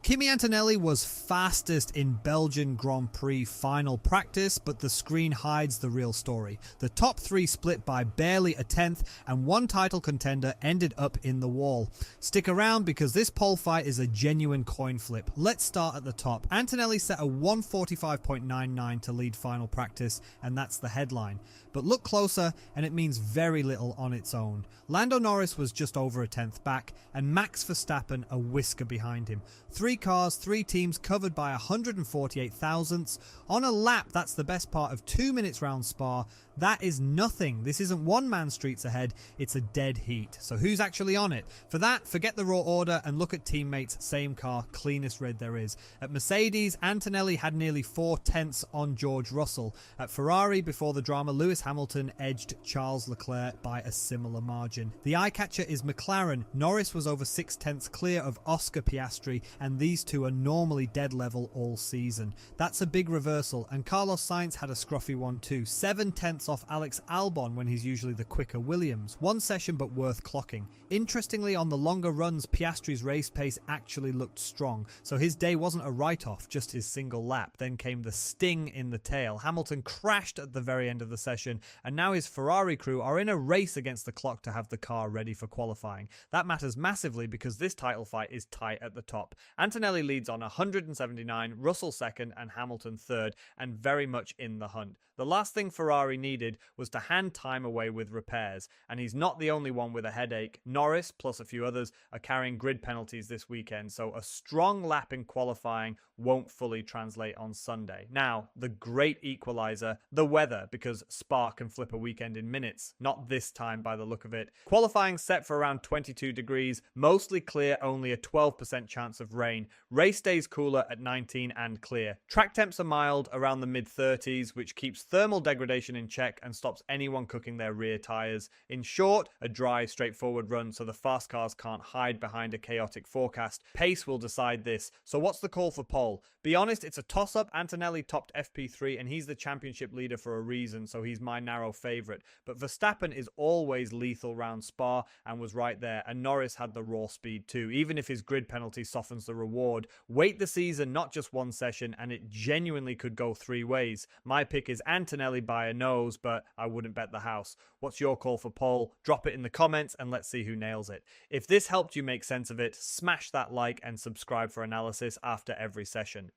Kimi Antonelli was fastest in Belgian Grand Prix final practice, but the screen hides the real story. The top three split by barely a tenth, and one title contender ended up in the wall. Stick around because this pole fight is a genuine coin flip. Let's start at the top. Antonelli set a 1:45.99 to lead final practice, and that's the headline. But look closer and it means very little on its own. Lando Norris was just over a tenth back, and Max Verstappen a whisker behind him. 3 cars, 3 teams covered by 148 thousandths. On a lap, that's the best part of 2 minutes round Spa. That is nothing. This isn't one-man streets ahead, it's a dead heat. So who's actually on it? For that, forget the raw order and look at teammates, same car, cleanest red there is. At Mercedes, Antonelli had nearly 4 tenths on George Russell. At Ferrari, before the drama, Lewis Hamilton edged Charles Leclerc by a similar margin. The eye-catcher is McLaren. Norris was over 6 tenths clear of Oscar Piastri, and these two are normally dead level all season. That's a big reversal, and Carlos Sainz had a scruffy one too. 7 tenths off Alex Albon when he's usually the quicker Williams. One session but worth clocking. Interestingly, on the longer runs, Piastri's race pace actually looked strong, so his day wasn't a write-off, just his single lap. Then came the sting in the tail. Hamilton crashed at the very end of the session, and now his Ferrari crew are in a race against the clock to have the car ready for qualifying. That matters massively because this title fight is tight at the top. Antonelli leads on 179, Russell second and Hamilton third, and very much in the hunt. The last thing Ferrari needed was to hand time away with repairs, and he's not the only one with a headache. Norris, plus a few others, are carrying grid penalties this weekend, so a strong lap in qualifying won't fully translate on Sunday. Now, the great equalizer, the weather, because Spa can flip a weekend in minutes. Not this time by the look of it. Qualifying set for around 22 degrees, mostly clear, only a 12% chance of rain. Race days cooler at 19 and clear. Track temps are mild, around the mid-30s, which keeps thermal degradation in check and stops anyone cooking their rear tyres. In short, a dry, straightforward run so the fast cars can't hide behind a chaotic forecast. Pace will decide this. So what's the call for pole? Be honest, it's a toss-up. Antonelli topped FP3 and he's the championship leader for a reason, so he's my narrow favourite. But Verstappen is always lethal round Spa and was right there, and Norris had the raw speed too, even if his grid penalty softens the reward. Wait the season, not just one session, and it genuinely could go 3 ways. My pick is Antonelli by a nose, but I wouldn't bet the house. What's your call for pole? Drop it in the comments and let's see who nails it. If this helped you make sense of it, smash that like and subscribe for analysis after every session.